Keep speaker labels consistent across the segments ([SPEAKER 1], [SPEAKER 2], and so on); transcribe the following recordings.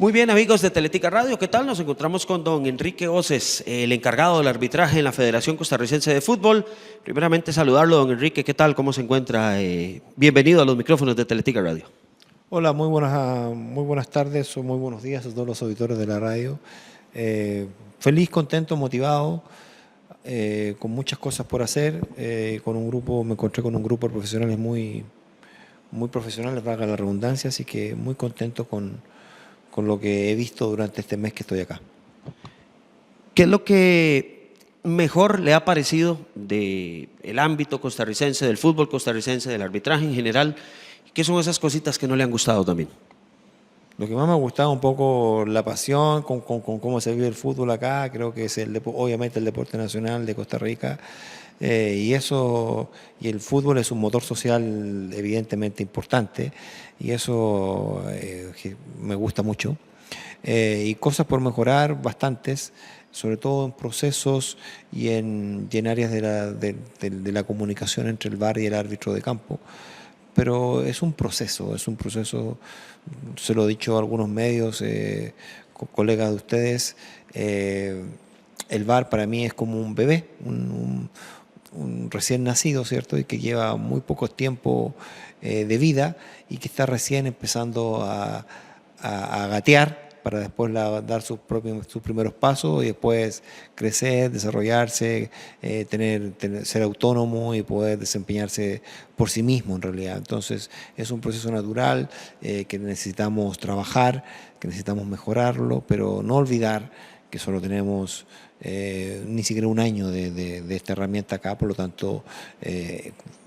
[SPEAKER 1] Muy bien, amigos de Teletica Radio, ¿qué tal? Nos encontramos con don Enrique Oces, el encargado del arbitraje en la Federación Costarricense de Fútbol. Primeramente saludarlo, don Enrique, ¿qué tal? ¿Cómo se encuentra? Bienvenido a los micrófonos de Teletica Radio.
[SPEAKER 2] Hola, muy buenas tardes o muy buenos días a todos los auditores de la radio. Feliz, contento, motivado, con muchas cosas por hacer. Me encontré con un grupo de profesionales muy profesionales, valga la redundancia, así que muy contento con lo que he visto durante este mes que estoy acá.
[SPEAKER 1] ¿Qué es lo que mejor le ha parecido del ámbito costarricense, del fútbol costarricense, del arbitraje en general? ¿Qué son esas cositas que no le han gustado también?
[SPEAKER 2] Lo que más me ha gustado un poco la pasión con cómo se vive el fútbol acá, creo que es obviamente el deporte nacional de Costa Rica, y el fútbol es un motor social evidentemente importante, y eso que me gusta mucho. Y cosas por mejorar bastantes, sobre todo en procesos y en áreas de la comunicación entre el VAR y el árbitro de campo. Pero es un proceso, se lo he dicho a algunos medios, colegas de ustedes, el VAR para mí es como un bebé, un recién nacido, ¿cierto? Y que lleva muy poco tiempo de vida y que está recién empezando a gatear para después dar sus primeros pasos y después crecer, desarrollarse, ser autónomo y poder desempeñarse por sí mismo en realidad. Entonces es un proceso natural que necesitamos trabajar, que necesitamos mejorarlo, pero no olvidar que solo tenemos ni siquiera un año de esta herramienta acá, por lo tanto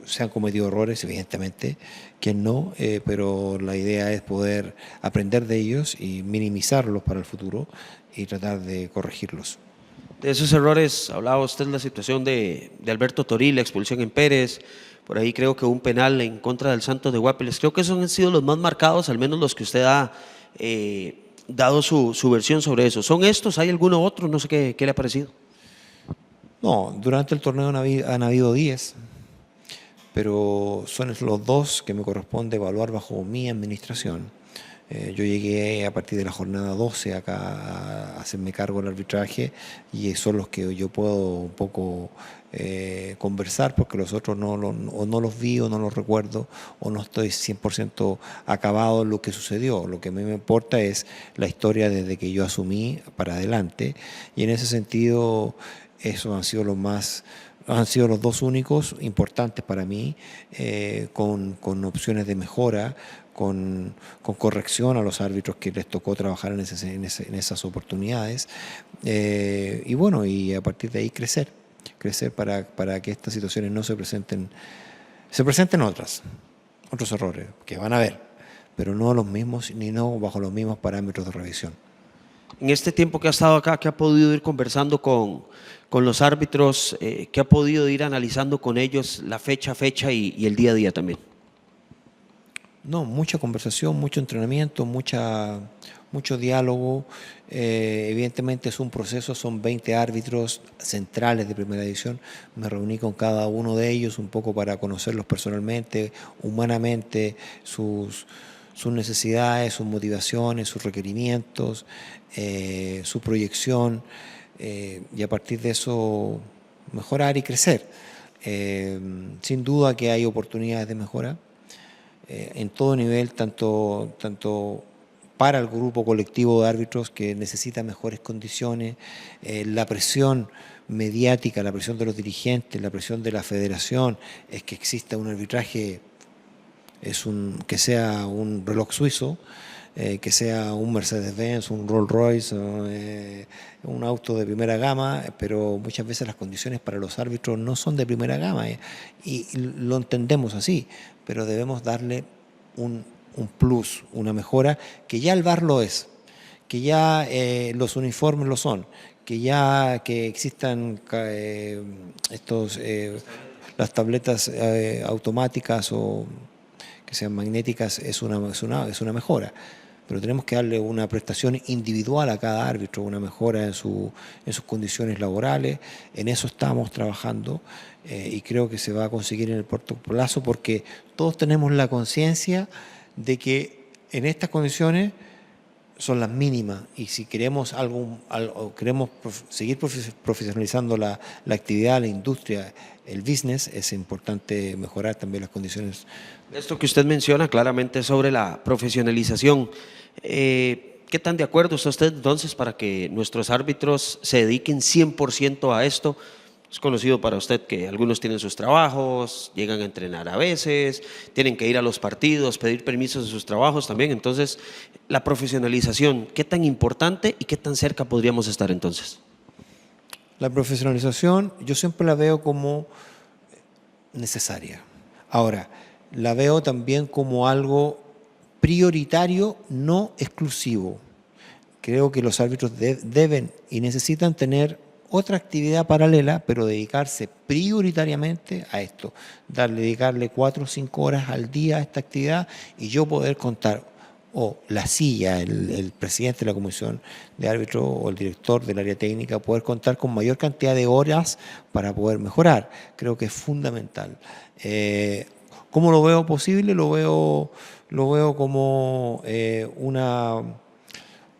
[SPEAKER 2] se han cometido errores, evidentemente, que no, pero la idea es poder aprender de ellos y minimizarlos para el futuro y tratar de corregirlos.
[SPEAKER 1] De esos errores, hablaba usted de la situación de Alberto Toril, la expulsión en Pérez, por ahí creo que un penal en contra del Santos de Guápiles. Creo que esos han sido los más marcados, al menos los que usted ha dado su versión sobre eso. ¿Son estos? ¿Hay alguno otro? No sé qué le ha parecido.
[SPEAKER 2] No, durante el torneo han habido 10, pero son los 2 que me corresponde evaluar bajo mi administración. Yo llegué a partir de la jornada 12 acá a hacerme cargo del arbitraje y son los que yo puedo un poco conversar, porque los otros o no los vi o no los recuerdo o no estoy 100% acabado en lo que sucedió. Lo que a mí me importa es la historia desde que yo asumí para adelante, y en ese sentido esos han sido los 2 únicos importantes para mí, con opciones de mejora, con corrección a los árbitros que les tocó trabajar en esas oportunidades, y bueno, y a partir de ahí crecer para que estas situaciones no se presenten otros errores que van a haber, pero no los mismos ni no bajo los mismos parámetros de revisión.
[SPEAKER 1] En este tiempo que ha estado acá, ¿qué ha podido ir conversando con los árbitros? ¿Qué ha podido ir analizando con ellos la fecha a fecha y el día a día también?
[SPEAKER 2] No, mucha conversación, mucho entrenamiento, mucho diálogo. Evidentemente es un proceso, son 20 árbitros centrales de primera división. Me reuní con cada uno de ellos un poco para conocerlos personalmente, humanamente, sus necesidades, sus motivaciones, sus requerimientos, su proyección, y a partir de eso mejorar y crecer. Sin duda que hay oportunidades de mejora en todo nivel, tanto para el grupo colectivo de árbitros que necesita mejores condiciones, la presión mediática, la presión de los dirigentes, la presión de la federación, es que exista un arbitraje, que sea un reloj suizo, que sea un Mercedes-Benz, un Rolls-Royce, un auto de primera gama, pero muchas veces las condiciones para los árbitros no son de primera gama, y lo entendemos así, pero debemos darle un plus, una mejora, que ya el VAR lo es, que ya los uniformes lo son, que existan las tabletas automáticas o que sean magnéticas, es una mejora. Pero tenemos que darle una prestación individual a cada árbitro, una mejora en sus condiciones laborales. En eso estamos trabajando, y creo que se va a conseguir en el corto plazo, porque todos tenemos la conciencia de que en estas condiciones son las mínimas, y si queremos seguir profesionalizando la actividad, la industria, el business, es importante mejorar también las condiciones.
[SPEAKER 1] Esto que usted menciona claramente sobre la profesionalización. ¿Qué tan de acuerdo está usted entonces para que nuestros árbitros se dediquen 100% a esto? Es conocido para usted que algunos tienen sus trabajos, llegan a entrenar a veces, tienen que ir a los partidos, pedir permisos de sus trabajos también. Entonces, la profesionalización, ¿qué tan importante y qué tan cerca podríamos estar entonces?
[SPEAKER 2] La profesionalización yo siempre la veo como necesaria. Ahora, la veo también como algo prioritario, no exclusivo. Creo que los árbitros deben y necesitan tener otra actividad paralela, pero dedicarse prioritariamente a esto. Dedicarle 4 o 5 horas al día a esta actividad, y yo poder contar, o la silla, el presidente de la comisión de árbitros o el director del área técnica, poder contar con mayor cantidad de horas para poder mejorar. Creo que es fundamental. ¿Cómo lo veo posible? Lo veo como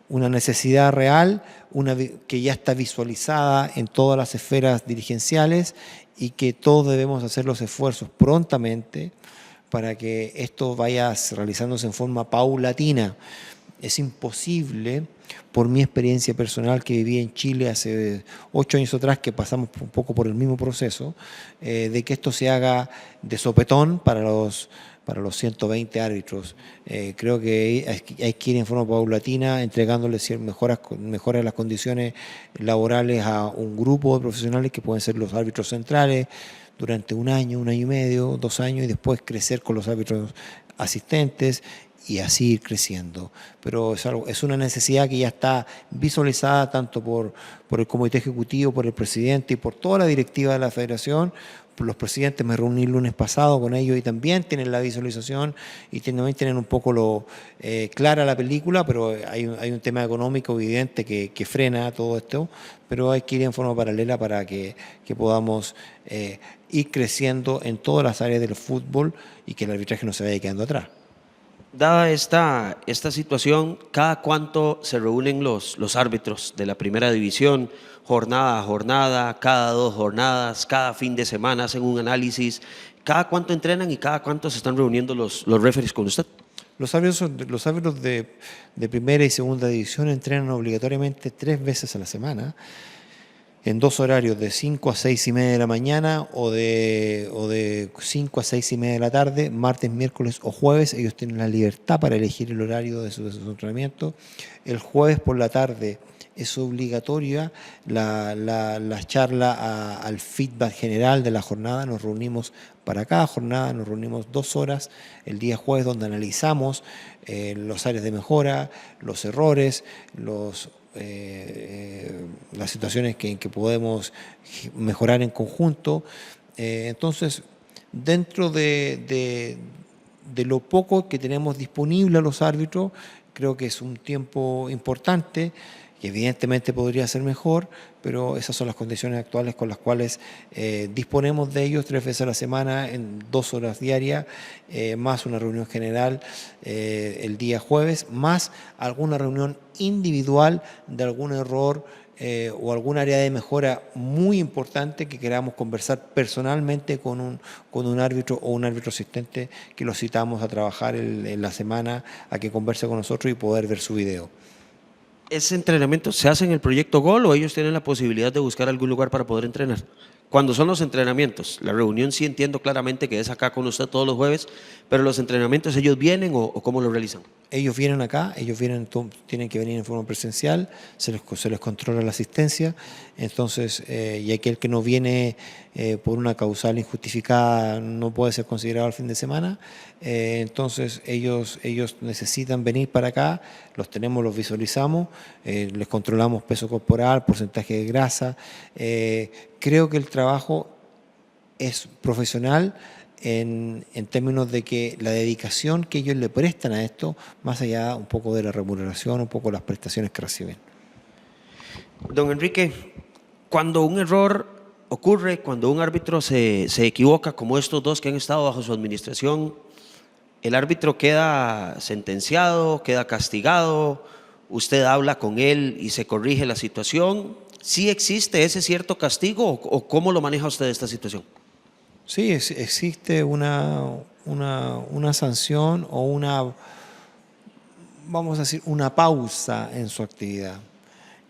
[SPEAKER 2] una necesidad real, que ya está visualizada en todas las esferas dirigenciales, y que todos debemos hacer los esfuerzos prontamente para que esto vaya realizándose en forma paulatina. Es imposible, por mi experiencia personal que viví en Chile hace 8 años atrás, que pasamos un poco por el mismo proceso, de que esto se haga de sopetón para los 120 árbitros. Creo que hay que ir en forma paulatina, entregándoles mejoras de las condiciones laborales a un grupo de profesionales que pueden ser los árbitros centrales durante 1 año, 1 año y medio, 2 años, y después crecer con los árbitros asistentes, y así ir creciendo. Pero es una necesidad que ya está visualizada tanto por el comité ejecutivo, por el presidente y por toda la directiva de la federación. Los presidentes, me reuní el lunes pasado con ellos, y también tienen la visualización y también tienen un poco clara la película, pero hay un tema económico evidente que frena todo esto, pero hay que ir en forma paralela para que podamos ir creciendo en todas las áreas del fútbol, y que el arbitraje no se vaya quedando atrás.
[SPEAKER 1] Dada esta situación, ¿cada cuánto se reúnen los árbitros de la primera división? Jornada a jornada, cada 2 jornadas, cada fin de semana hacen un análisis. ¿Cada cuánto entrenan y cada cuánto se están reuniendo los referees con usted?
[SPEAKER 2] Los árbitros de primera y segunda división entrenan obligatoriamente 3 veces a la semana, en 2 horarios, de 5 a 6 y media de la mañana o de 5 a 6 y media de la tarde, martes, miércoles o jueves. Ellos tienen la libertad para elegir el horario de su entrenamiento. El jueves por la tarde es obligatoria la charla al feedback general de la jornada. Nos reunimos para cada jornada, nos reunimos 2 horas el día jueves, donde analizamos los áreas de mejora, los errores, las situaciones que podemos mejorar en conjunto. Entonces, dentro de lo poco que tenemos disponible a los árbitros, creo que es un tiempo importante, que evidentemente podría ser mejor, pero esas son las condiciones actuales con las cuales disponemos de ellos 3 veces a la semana, en 2 horas diarias, más una reunión general el día jueves, más alguna reunión individual de algún error o algún área de mejora muy importante que queramos conversar personalmente con un árbitro o un árbitro asistente, que lo citamos a trabajar en la semana, a que converse con nosotros y poder ver su video.
[SPEAKER 1] ¿Ese entrenamiento se hace en el Proyecto Gol o ellos tienen la posibilidad de buscar algún lugar para poder entrenar? Cuando son los entrenamientos, la reunión sí entiendo claramente que es acá con usted todos los jueves, pero los entrenamientos, ¿ellos vienen o cómo lo realizan?
[SPEAKER 2] Ellos vienen acá, tienen que venir en forma presencial, se les controla la asistencia. Entonces, y aquel que no viene por una causal injustificada no puede ser considerado el fin de semana. Entonces ellos necesitan venir para acá, los visualizamos, les controlamos peso corporal, porcentaje de grasa. Creo que el trabajo es profesional en términos de que la dedicación que ellos le prestan a esto, más allá un poco de la remuneración, un poco de las prestaciones que reciben.
[SPEAKER 1] Don Enrique, cuando un error ocurre, cuando un árbitro se equivoca, como estos 2 que han estado bajo su administración, ¿el árbitro queda sentenciado, queda castigado usted habla con él y se corrige la situación. ¿Sí existe ese cierto castigo o cómo lo maneja usted esta situación?
[SPEAKER 2] Sí, existe una sanción o vamos a decir, una pausa en su actividad.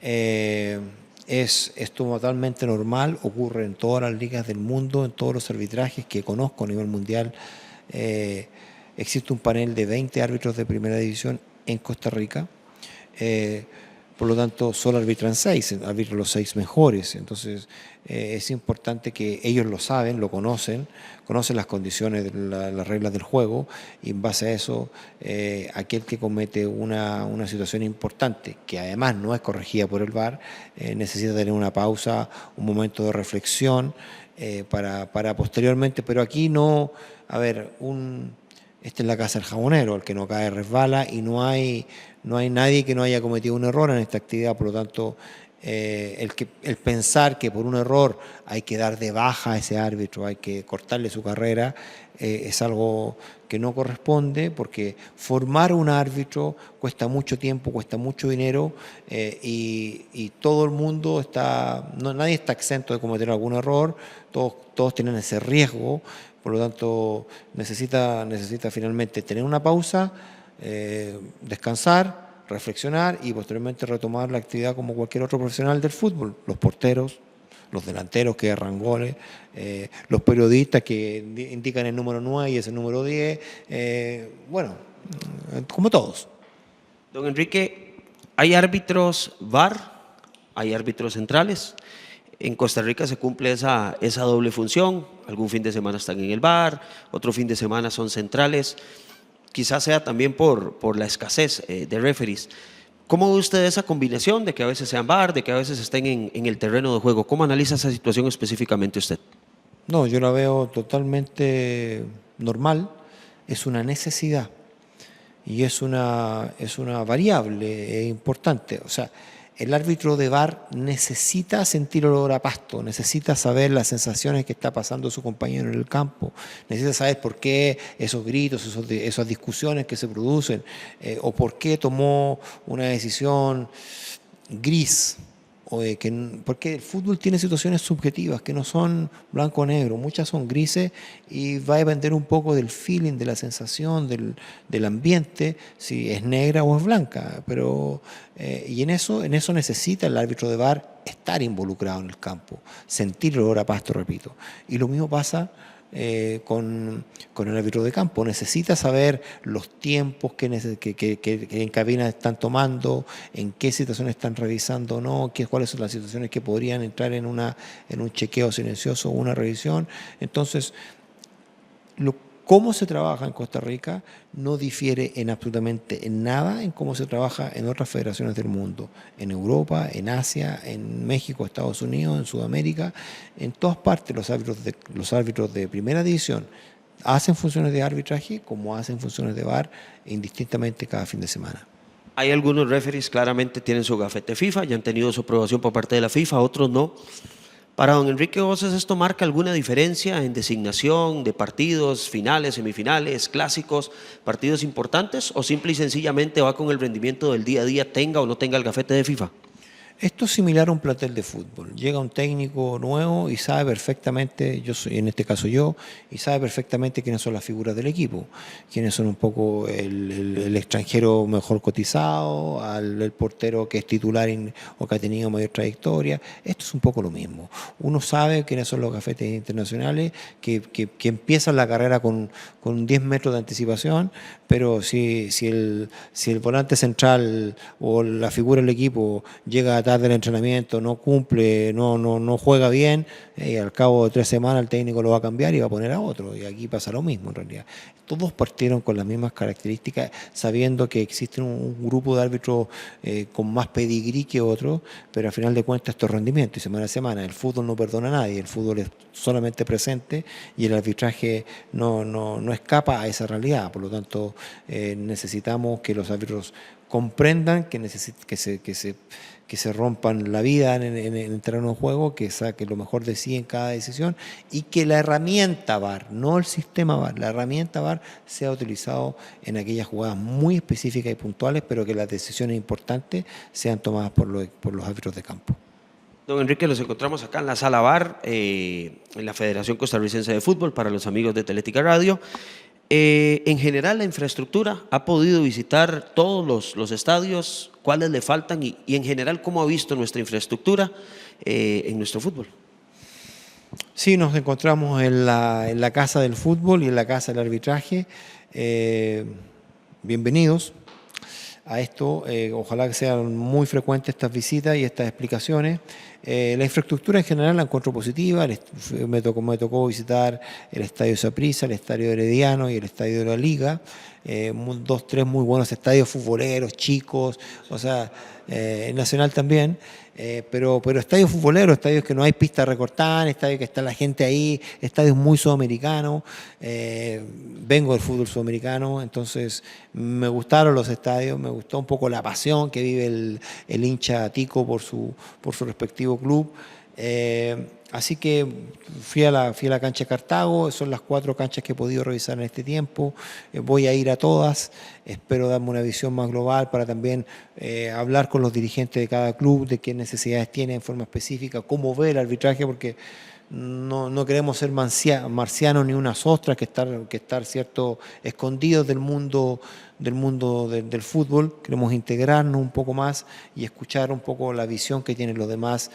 [SPEAKER 2] Eh, es totalmente normal, ocurre en todas las ligas del mundo, en todos los arbitrajes que conozco a nivel mundial. Eh, Existe un panel de 20 árbitros de primera división en Costa Rica. Eh, por lo tanto, solo arbitran 6, arbitran los 6 mejores. Entonces, es importante que ellos lo saben, lo conocen las condiciones, las reglas del juego, y en base a eso, aquel que comete una situación importante, que además no es corregida por el VAR, necesita tener una pausa, un momento de reflexión para posteriormente, pero aquí no, a ver, esta es la casa del jabonero, el que no cae resbala y no hay nadie que no haya cometido un error en esta actividad, por lo tanto, el pensar que por un error hay que dar de baja a ese árbitro, hay que cortarle su carrera, es algo que no corresponde, porque formar un árbitro cuesta mucho tiempo, cuesta mucho dinero, y todo el mundo nadie está exento de cometer algún error, todos tienen ese riesgo. Por lo tanto, necesita finalmente tener una pausa, descansar, reflexionar y posteriormente retomar la actividad como cualquier otro profesional del fútbol. Los porteros, los delanteros que erran goles, los periodistas que indican el número 9 y ese número 10, bueno, como todos.
[SPEAKER 1] Don Enrique, ¿hay árbitros VAR? ¿Hay árbitros centrales? En Costa Rica se cumple esa doble función. Algún fin de semana están en el VAR, otro fin de semana son centrales. Quizás sea también por la escasez de referees. ¿Cómo ve usted esa combinación de que a veces sean VAR, de que a veces estén en el terreno de juego? ¿Cómo analiza esa situación específicamente usted?
[SPEAKER 2] No, yo la veo totalmente normal, es una necesidad y es una variable importante. O sea, el árbitro de VAR necesita sentir olor a pasto, necesita saber las sensaciones que está pasando su compañero en el campo, necesita saber por qué esos gritos, esas discusiones que se producen, o por qué tomó una decisión gris. Porque el fútbol tiene situaciones subjetivas que no son blanco o negro, muchas son grises y va a depender un poco del feeling, de la sensación, del ambiente, si es negra o es blanca. Y en eso necesita el árbitro de VAR estar involucrado en el campo, sentir el olor a pasto, repito. Y lo mismo pasa con el árbitro de campo. Necesita saber los tiempos que en cabina están tomando, en qué situaciones están revisando o no, cuáles son las situaciones que podrían entrar en un chequeo silencioso o una revisión. Entonces, cómo se trabaja en Costa Rica no difiere absolutamente en nada en cómo se trabaja en otras federaciones del mundo, en Europa, en Asia, en México, Estados Unidos, en Sudamérica, en todas partes los árbitros de primera división hacen funciones de arbitraje como hacen funciones de VAR indistintamente cada fin de semana.
[SPEAKER 1] Hay algunos referees claramente tienen su gafete FIFA, ya han tenido su aprobación por parte de la FIFA, otros no. Para don Enrique Voces, ¿esto marca alguna diferencia en designación de partidos, finales, semifinales, clásicos, partidos importantes, o simple y sencillamente va con el rendimiento del día a día, tenga o no tenga el gafete de FIFA?
[SPEAKER 2] Esto es similar a un plantel de fútbol. Llega un técnico nuevo y sabe perfectamente, en este caso yo, y sabe perfectamente quiénes son las figuras del equipo, quiénes son un poco el extranjero mejor cotizado, el portero que es titular o que ha tenido mayor trayectoria. Esto es un poco lo mismo. Uno sabe quiénes son los gafetes internacionales que empiezan la carrera con 10 metros de anticipación, pero si el volante central o la figura del equipo llega tarde el entrenamiento, no cumple, no juega bien, y al cabo de 3 semanas el técnico lo va a cambiar y va a poner a otro. Y aquí pasa lo mismo en realidad. Todos partieron con las mismas características, sabiendo que existe un grupo de árbitros con más pedigrí que otros, pero al final de cuentas esto es rendimiento y semana a semana. El fútbol no perdona a nadie, el fútbol es solamente presente y el arbitraje no escapa a esa realidad. Por lo tanto, necesitamos que los árbitros comprendan que se rompan la vida en el terreno de juego, que saquen lo mejor de sí en cada decisión y que la herramienta VAR, no el sistema VAR, la herramienta VAR sea utilizado en aquellas jugadas muy específicas y puntuales, pero que las decisiones importantes sean tomadas por los árbitros de campo.
[SPEAKER 1] Don Enrique, los encontramos acá en la sala VAR, en la Federación Costarricense de Fútbol, para los amigos de Teletica Radio. En general, la infraestructura, ¿ha podido visitar todos los estadios? ¿Cuáles le faltan? Y en general, ¿cómo ha visto nuestra infraestructura en nuestro fútbol?
[SPEAKER 2] Sí, nos encontramos en la Casa del Fútbol y en la Casa del Arbitraje. Bienvenidos a esto. Ojalá que sean muy frecuentes estas visitas y estas explicaciones. La infraestructura en general la encuentro positiva. Me tocó visitar el Estadio Saprissa, el Estadio Herediano y el Estadio de la Liga. Dos, tres muy buenos estadios futboleros, chicos, o sea, el Nacional también. Pero estadios futboleros, estadios que no hay pista recortada, estadios que está la gente ahí, estadios muy sudamericanos. Vengo del fútbol sudamericano, entonces me gustaron los estadios, me gustó un poco la pasión que vive el hincha tico por su respectivo club. Así que fui a la cancha de Cartago, son las 4 canchas que he podido revisar en este tiempo. Voy a ir a todas, espero darme una visión más global para también hablar con los dirigentes de cada club, de qué necesidades tiene en forma específica, cómo ve el arbitraje, porque no queremos ser marcianos ni unas ostras que estar cierto, escondidos del mundo del fútbol. Queremos integrarnos un poco más y escuchar un poco la visión que tienen los demás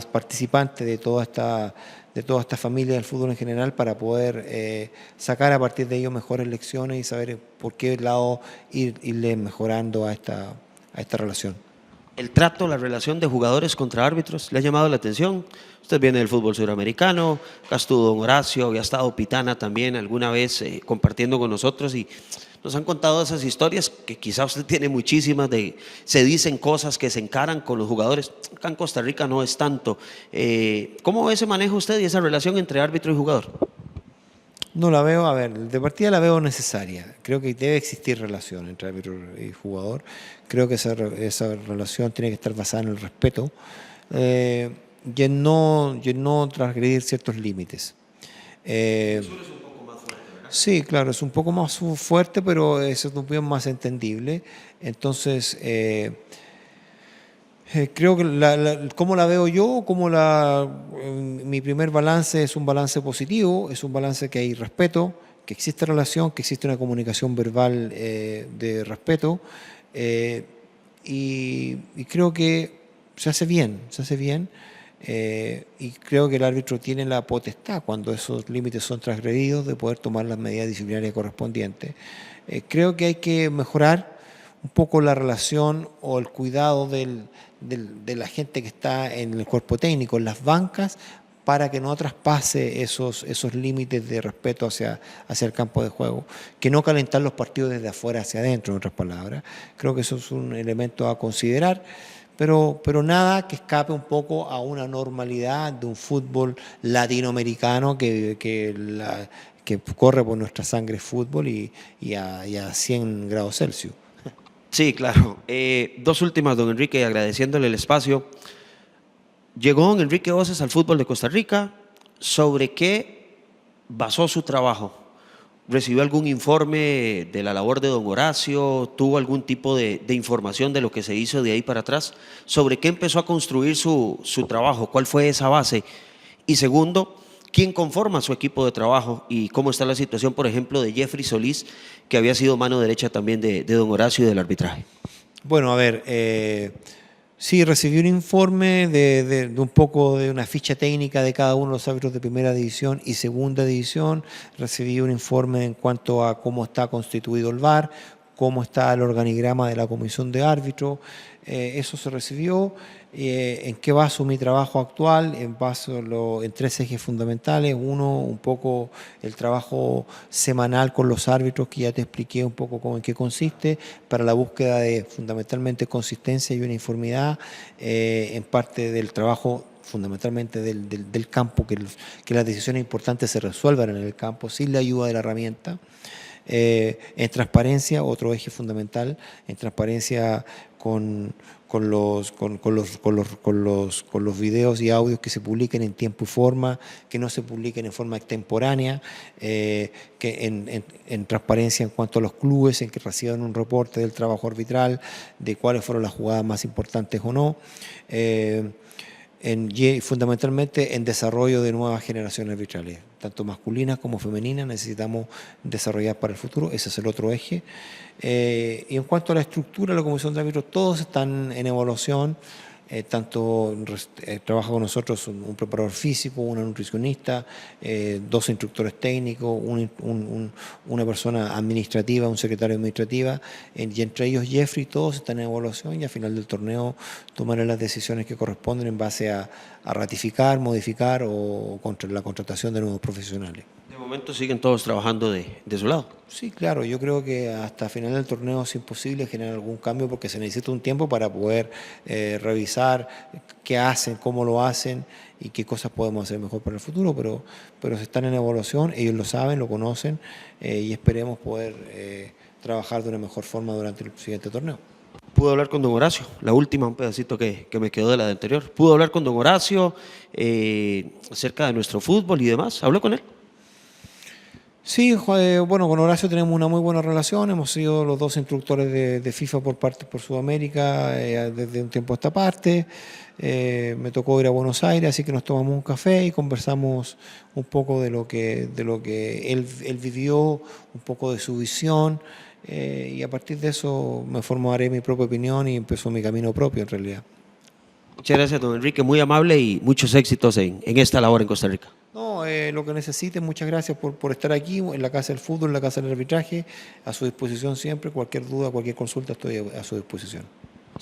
[SPEAKER 2] participantes de toda esta familia del fútbol en general, para poder sacar a partir de ello mejores lecciones y saber por qué lado irle mejorando a esta relación.
[SPEAKER 1] El trato, la relación de jugadores contra árbitros, ¿le ha llamado la atención? Usted viene del fútbol suramericano, acá estuvo don Horacio, había estado Pitana también alguna vez compartiendo con nosotros y nos han contado esas historias que quizá usted tiene muchísimas, se dicen cosas que se encaran con los jugadores. Acá en Costa Rica no es tanto. ¿Cómo ve ese manejo usted y esa relación entre árbitro y jugador?
[SPEAKER 2] No la veo, a ver, de partida la veo necesaria. Creo que debe existir relación entre árbitro y jugador. Creo que esa relación tiene que estar basada en el respeto y en no transgredir ciertos límites. Sí, claro, es un poco más fuerte, pero es un poco más entendible. Entonces, creo que cómo la veo yo, mi primer balance es un balance positivo, es un balance que hay respeto, que existe relación, que existe una comunicación verbal de respeto, y creo que se hace bien. Y creo que el árbitro tiene la potestad, cuando esos límites son transgredidos, de poder tomar las medidas disciplinarias correspondientes. Creo que hay que mejorar un poco la relación o el cuidado de la gente que está en el cuerpo técnico, en las bancas, para que no traspase esos límites de respeto hacia el campo de juego, que no calentar los partidos desde afuera hacia adentro, en otras palabras. Creo que eso es un elemento a considerar. Pero nada que escape un poco a una normalidad de un fútbol latinoamericano que corre por nuestra sangre fútbol y a 100 grados Celsius.
[SPEAKER 1] Sí, claro. Dos últimas, don Enrique, agradeciéndole el espacio. Llegó don Enrique Oces al fútbol de Costa Rica. ¿Sobre qué basó su trabajo? ¿Recibió algún informe de la labor de don Horacio? ¿Tuvo algún tipo de información de lo que se hizo de ahí para atrás? ¿Sobre qué empezó a construir su trabajo? ¿Cuál fue esa base? Y segundo, ¿quién conforma su equipo de trabajo? ¿Y cómo está la situación, por ejemplo, de Jeffrey Solís, que había sido mano derecha también de don Horacio y del arbitraje?
[SPEAKER 2] Bueno, a ver, sí, recibí un informe de un poco de una ficha técnica de cada uno de los árbitros de primera división y segunda división. Recibí un informe en cuanto a cómo está constituido el VAR, cómo está el organigrama de la comisión de árbitros. Eso se recibió. ¿En qué baso mi trabajo actual? En 3 ejes fundamentales. Uno, un poco el trabajo semanal con los árbitros, que ya te expliqué un poco en qué consiste, para la búsqueda de fundamentalmente consistencia y uniformidad en parte del trabajo, fundamentalmente del campo, que las decisiones importantes se resuelvan en el campo sin la ayuda de la herramienta. En transparencia, otro eje fundamental, en transparencia con los videos y audios que se publiquen en tiempo y forma, que no se publiquen en forma extemporánea, en transparencia en cuanto a los clubes, en que reciban un reporte del trabajo arbitral, de cuáles fueron las jugadas más importantes o no. Y fundamentalmente en desarrollo de nuevas generaciones arbitrales, tanto masculinas como femeninas, necesitamos desarrollar para el futuro, ese es el otro eje. Y en cuanto a la estructura de la Comisión de Árbitros, todos están en evaluación, trabaja con nosotros un preparador físico, una nutricionista, 2 instructores técnicos, una persona administrativa, un secretario administrativa, y entre ellos Jeffrey, todos están en evaluación y al final del torneo tomarán las decisiones que corresponden en base a ratificar, modificar o contra la contratación de nuevos profesionales.
[SPEAKER 1] De momento siguen todos trabajando de su lado.
[SPEAKER 2] Sí, claro, yo creo que hasta final del torneo es imposible generar algún cambio porque se necesita un tiempo para poder revisar qué hacen, cómo lo hacen y qué cosas podemos hacer mejor para el futuro, pero se están en evaluación, ellos lo saben, lo conocen y esperemos poder trabajar de una mejor forma durante el siguiente torneo.
[SPEAKER 1] Pude hablar con don Horacio, la última, un pedacito que me quedó de la de anterior. Pude hablar con don Horacio acerca de nuestro fútbol y demás. ¿Habló con él?
[SPEAKER 2] Sí, bueno, con Horacio tenemos una muy buena relación, hemos sido los 2 instructores de FIFA por Sudamérica desde un tiempo a esta parte. Me tocó ir a Buenos Aires, así que nos tomamos un café y conversamos un poco de lo que él vivió, un poco de su visión, y a partir de eso me formaré mi propia opinión y empezó mi camino propio en realidad.
[SPEAKER 1] Muchas gracias, don Enrique, muy amable y muchos éxitos en esta labor en Costa Rica.
[SPEAKER 2] No, lo que necesiten, muchas gracias por estar aquí en la Casa del Fútbol, en la Casa del Arbitraje, a su disposición siempre, cualquier duda, cualquier consulta estoy a su disposición.